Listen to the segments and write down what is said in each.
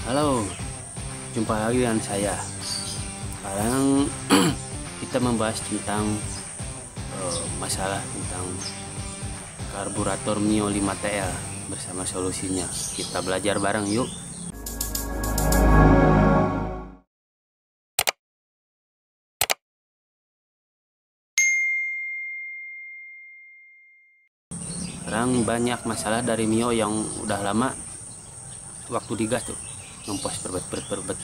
Halo, jumpa lagi dengan saya. Sekarang kita membahas tentang masalah tentang karburator Mio 5TL bersama solusinya. Kita belajar bareng yuk. Sekarang banyak masalah dari Mio yang udah lama waktu digas tuh ngempos berbet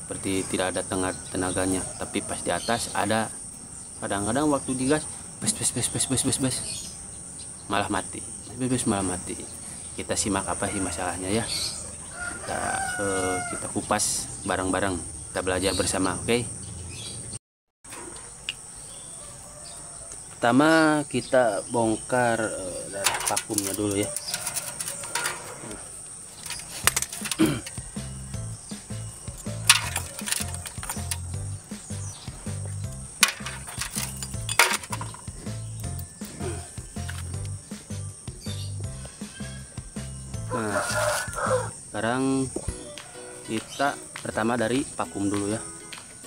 seperti tidak ada tenaganya, tapi pas di atas ada. Kadang-kadang waktu digas bes malah mati, malah mati. Kita simak apa sih masalahnya ya, kita kupas bareng-bareng, kita belajar bersama. Oke. Pertama kita bongkar dari vakumnya dulu ya. Nah, sekarang kita pertama dari vakum dulu ya.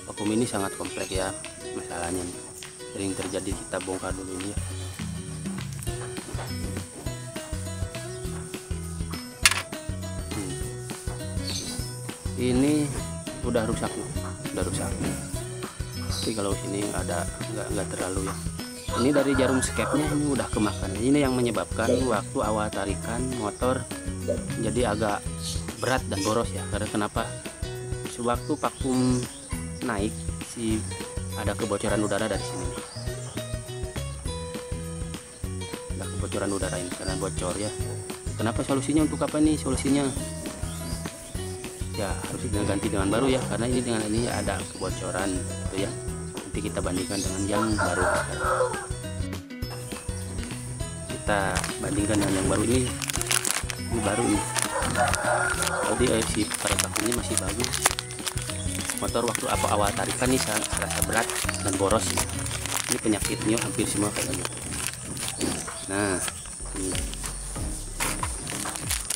Vakum ini sangat kompleks ya masalahnya nih. Sering terjadi, kita bongkar dulu ini ya. Ini udah rusak nih, tapi kalau sini ada nggak terlalu ya. Ini dari jarum skepnya ini udah kemakan. Ini yang menyebabkan waktu awal tarikan motor jadi agak berat dan boros ya. Karena kenapa? Sewaktu vakum naik ada kebocoran udara dari sini. Ada kebocoran udara ini karena bocor ya. Kenapa solusinya untuk apa nih? Solusinya ya harus diganti dengan baru ya, karena ini dengan ini ada kebocoran itu ya. Nanti kita bandingkan dengan yang baru. Kita bandingkan dengan yang baru ini baru nih. Jadi si pada vakumnya masih bagus. Motor waktu awal tarikan nih serasa berat dan boros. Ini penyakit Mio hampir semua kayak gitu. Nah,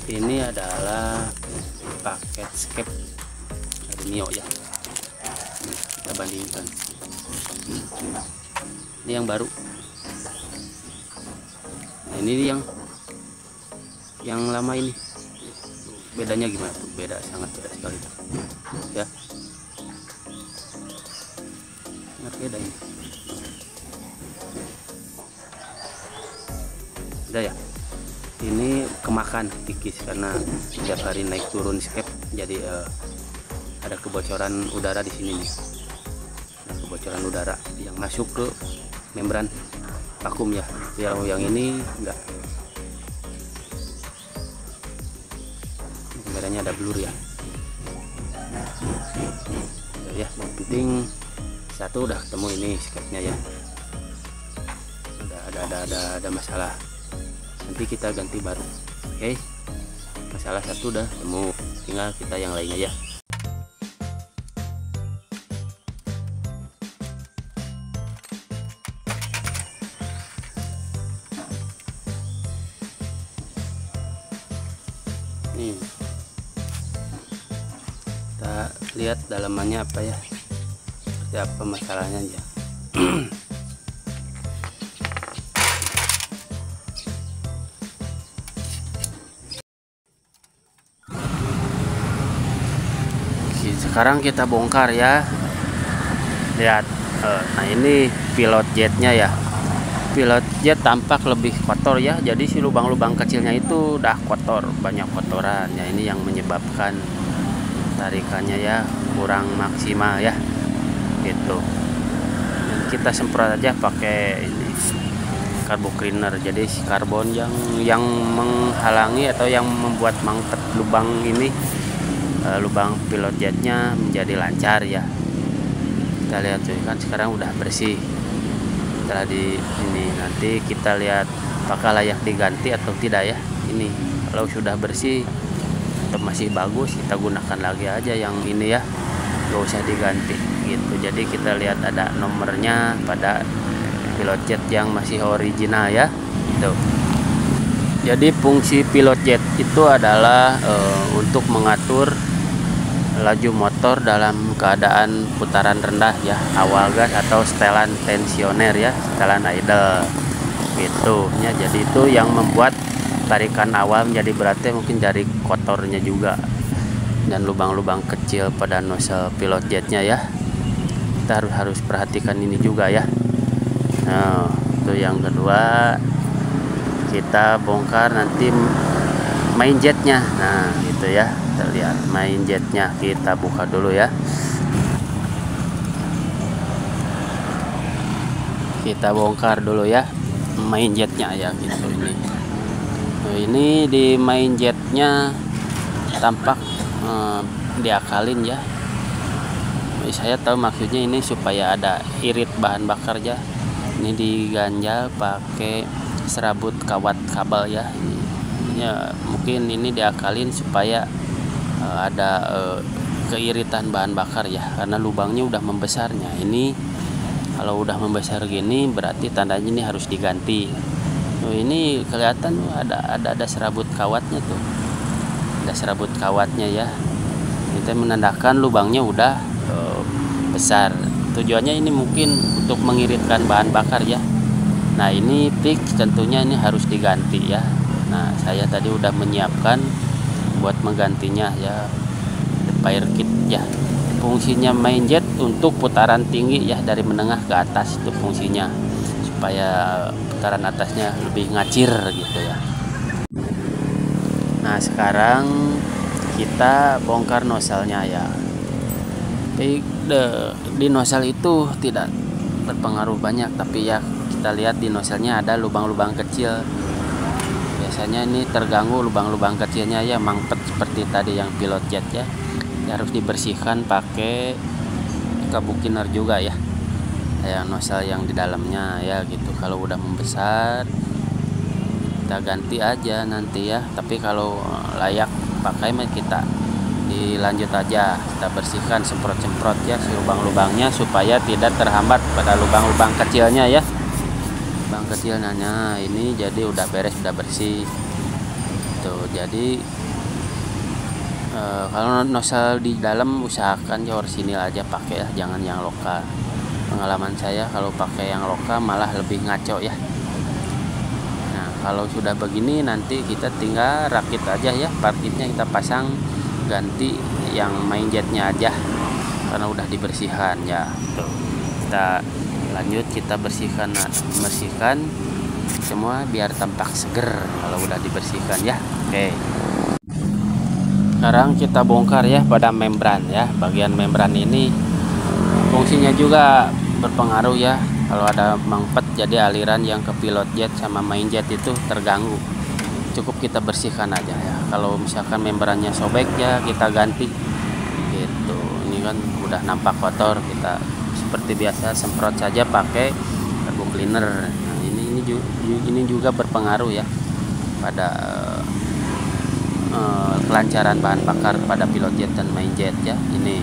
ini adalah paket skep dari Mio ya. Kita bandingkan. Ini yang baru. Nah, ini yang lama ini. Bedanya gimana tuh? Sangat beda sekali ya. Beda ini. Udah ya. Ini kemakan tikis karena setiap hari naik turun skep, jadi ada kebocoran udara di sini nih. Ada kebocoran udara yang masuk ke membran vakum ya. Yang ini enggak. Kameranya ada blur ya. Ya, yang penting satu udah ketemu ini skepnya ya. Ada masalah. Nanti kita ganti baru. Oke. Masalah satu udah ketemu, tinggal kita yang lainnya ya. Nih. Kita lihat dalamannya apa ya. Seperti apa masalahnya ya. Sekarang kita bongkar ya. Lihat. Nah, ini pilot jetnya ya. Pilot jet tampak lebih kotor ya. Jadi si lubang-lubang kecilnya itu udah kotor, banyak kotoran. Ya, ini yang menyebabkan tarikannya ya kurang maksimal ya. Gitu. Dan kita semprot aja pakai ini carbo cleaner. Jadi si karbon yang menghalangi atau yang membuat mangket lubang ini, lubang pilot jetnya menjadi lancar ya. Kita lihat tuh kan sekarang udah bersih. Setelah ini nanti kita lihat apakah layak diganti atau tidak ya. Ini kalau sudah bersih atau masih bagus, kita gunakan lagi aja yang ini ya, gak usah diganti gitu. Jadi kita lihat ada nomornya pada pilot jet yang masih original ya. Tuh. Jadi fungsi pilot jet itu adalah untuk mengatur laju motor dalam keadaan putaran rendah ya, awal gas atau setelan tensioner ya, setelan idle gitu ya. Jadi itu yang membuat tarikan awal menjadi beratnya, mungkin dari kotornya juga dan lubang-lubang kecil pada nozzle pilot jetnya ya. Kita harus perhatikan ini juga ya. Nah, itu yang kedua, kita bongkar nanti main jetnya. Nah gitu ya, kita lihat main jetnya, kita buka dulu ya. Kita bongkar dulu ya main jetnya ya gitu. Ini di main jetnya tampak diakalin ya. Saya tahu maksudnya ini supaya ada irit bahan bakar ya. Ini diganjal pakai serabut kawat kabel ya. Ya, mungkin ini diakalin supaya ada keiritan bahan bakar ya, karena lubangnya udah membesarnya. Ini kalau udah membesar gini berarti tandanya ini harus diganti. Ini kelihatan ada serabut kawatnya tuh, ada serabut kawatnya ya. Itu menandakan lubangnya udah besar. Tujuannya ini mungkin untuk mengiritkan bahan bakar ya. Nah ini fix, tentunya ini harus diganti ya. Nah saya tadi udah menyiapkan buat menggantinya ya, fire kit ya. Fungsinya main jet untuk putaran tinggi ya, dari menengah ke atas itu fungsinya, supaya putaran atasnya lebih ngacir gitu ya. Nah sekarang kita bongkar nozzle-nya ya. Di nozzle itu tidak berpengaruh banyak, tapi ya kita lihat di nozzle-nya ada lubang-lubang kecil. Biasanya ini terganggu lubang-lubang kecilnya ya, mampet seperti tadi yang pilot jet ya. Harus dibersihkan pakai kabukiner juga ya, kayak nozzle yang di dalamnya ya gitu. Kalau udah membesar kita ganti aja nanti ya, tapi kalau layak pakai kita dilanjut aja, kita bersihkan, semprot-semprot ya si lubang-lubangnya supaya tidak terhambat pada lubang-lubang kecilnya ya. Lubang kecilnya ini jadi udah beres, udah bersih tuh. Jadi kalau nozzle di dalam usahakan ya orisinil aja pakai ya, jangan yang lokal. Pengalaman saya kalau pakai yang lokal malah lebih ngaco ya. Nah kalau sudah begini nanti kita tinggal rakit aja ya, parkitnya kita pasang, ganti yang main jetnya aja karena udah dibersihkan ya. Tuh kita lanjut, kita bersihkan semua biar tampak seger kalau udah dibersihkan ya. Oke, sekarang kita bongkar ya pada membran ya. Bagian membran ini fungsinya juga berpengaruh ya. Kalau ada mampet jadi aliran yang ke pilot jet sama main jet itu terganggu, cukup kita bersihkan aja ya. Kalau misalkan membrannya sobek ya kita ganti gitu. Ini kan udah nampak kotor, kita seperti biasa semprot saja pakai turbo cleaner. Nah ini juga berpengaruh ya pada kelancaran bahan bakar pada pilot jet dan main jet ya. Ini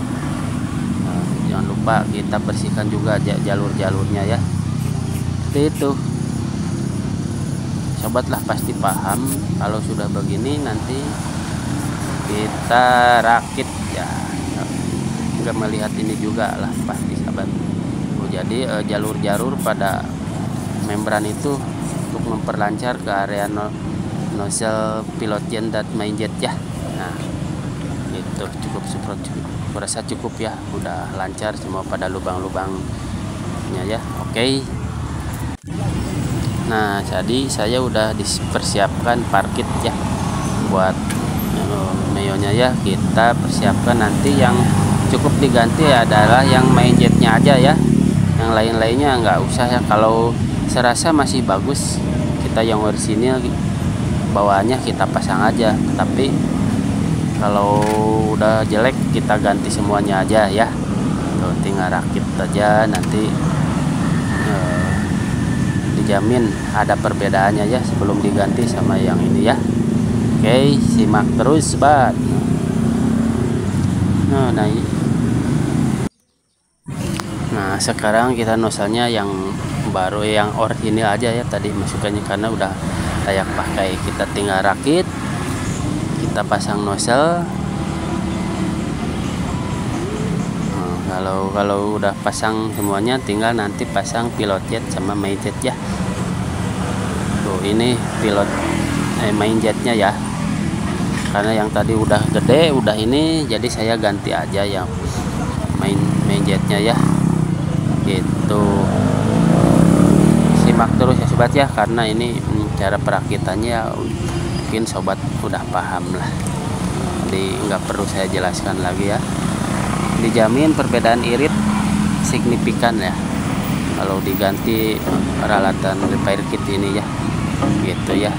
jangan lupa kita bersihkan juga jalur-jalurnya ya. Seperti itu, sobatlah pasti paham. Kalau sudah begini nanti kita rakit ya, nggak melihat ini juga lah pasti sahabat. Jadi jalur-jalur pada membran itu untuk memperlancar ke area nozzle pilot jet dan main jet ya. Nah itu cukup semprot, merasa cukup ya, udah lancar semua pada lubang-lubangnya ya. Oke. Nah jadi saya udah dipersiapkan parkit ya buat meonya ya. Kita persiapkan nanti yang cukup diganti adalah yang main jetnya aja ya, yang lain-lainnya nggak usah ya. Kalau serasa masih bagus, kita yang orisinil bawaannya kita pasang aja, tapi kalau udah jelek kita ganti semuanya aja ya. Tuh, tinggal rakit aja, nanti dijamin ada perbedaannya ya sebelum diganti sama yang ini ya. Oke, simak terus sobat. Nah sekarang kita nozzle-nya yang baru, yang original aja ya, tadi masukannya karena udah layak pakai. Kita tinggal rakit, kita pasang nozzle, Kalau udah pasang semuanya, tinggal nanti pasang pilot jet sama main jet ya. Tuh ini pilot main jetnya ya, karena yang tadi udah gede, udah ini, jadi saya ganti aja yang main jetnya ya gitu. Simak terus ya sobat ya, karena ini cara perakitannya mungkin sobat udah paham lah, jadi nggak perlu saya jelaskan lagi ya. Dijamin perbedaan irit signifikan ya kalau diganti peralatan repair kit ini ya, gitu ya.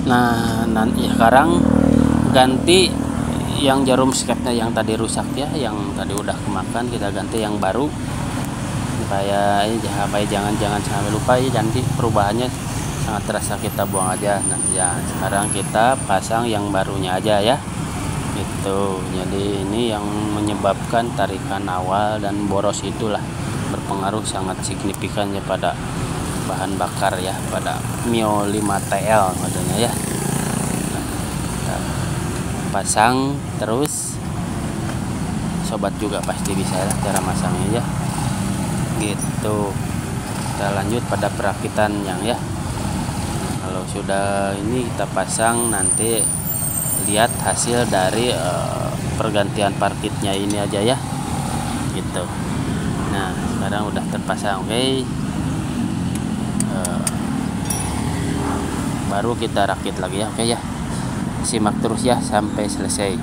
Nah, nanti sekarang ganti yang jarum skepnya yang tadi rusak ya, yang tadi udah kemakan, kita ganti yang baru supaya jangan sampai lupa ya, nanti perubahannya sangat terasa, kita buang aja nanti ya. Sekarang kita pasang yang barunya aja ya, itu jadi ini yang menyebabkan tarikan awal dan boros itulah berpengaruh sangat signifikan ya pada bahan bakar ya, pada Mio 5TL modelnya ya. Nah, kita pasang terus, sobat juga pasti bisa ya cara masangnya ya gitu. Kita lanjut pada perakitan yang ya, kalau sudah ini kita pasang, nanti lihat hasil dari pergantian parkitnya ini aja ya gitu. Nah sekarang udah terpasang, oke. Baru kita rakit lagi ya, oke ya. Simak terus ya sampai selesai.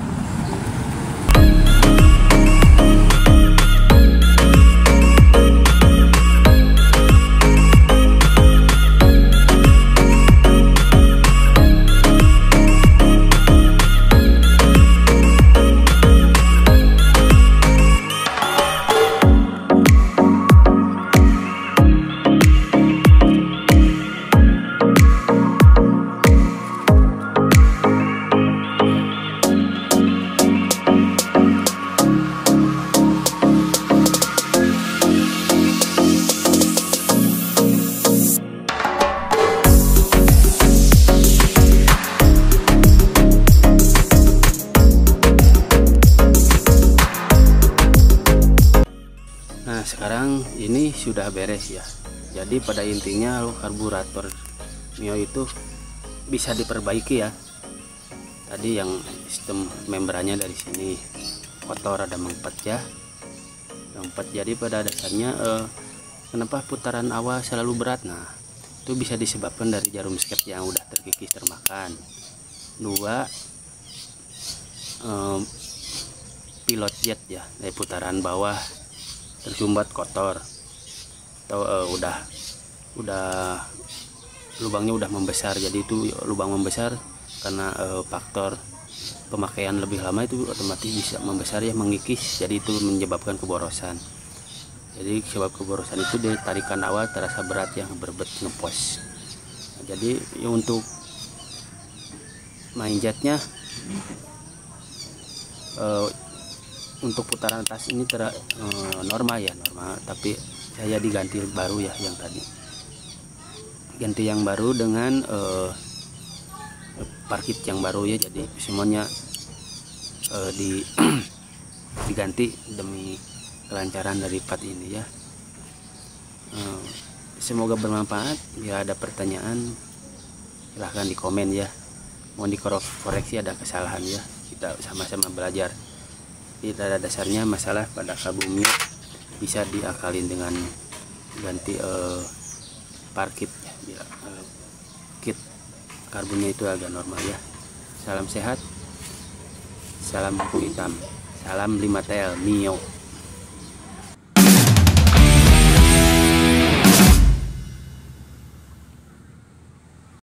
Sekarang ini sudah beres ya. Jadi pada intinya karburator Mio itu bisa diperbaiki ya. Tadi yang sistem membrannya dari sini kotor, ada mengempet ya, mengempet. Jadi pada dasarnya kenapa putaran awal selalu berat? Nah, itu bisa disebabkan dari jarum sket yang udah terkikis termakan. Dua, pilot jet ya, dari putaran bawah tersumbat kotor, atau udah lubangnya udah membesar. Jadi itu lubang membesar karena faktor pemakaian lebih lama, itu otomatis bisa membesar ya, mengikis. Jadi itu menyebabkan keborosan. Jadi sebab keborosan itu dari tarikan awal terasa berat yang berbet ngepos. Nah, jadi ya untuk main jetnya untuk putaran atas ini normal ya, normal, tapi saya diganti baru ya, yang tadi ganti yang baru dengan parkit yang baru ya. Jadi semuanya diganti demi kelancaran dari part ini ya. Semoga bermanfaat. Bila ada pertanyaan silahkan di komen ya, mohon dikoreksi ada kesalahan ya, kita sama-sama belajar. Di pada dasarnya masalah pada kabumnya bisa diakalin dengan ganti parkit ya, bila kit karbonnya itu agak normal ya. Salam sehat, salam buku hitam, salam 5TL Mio.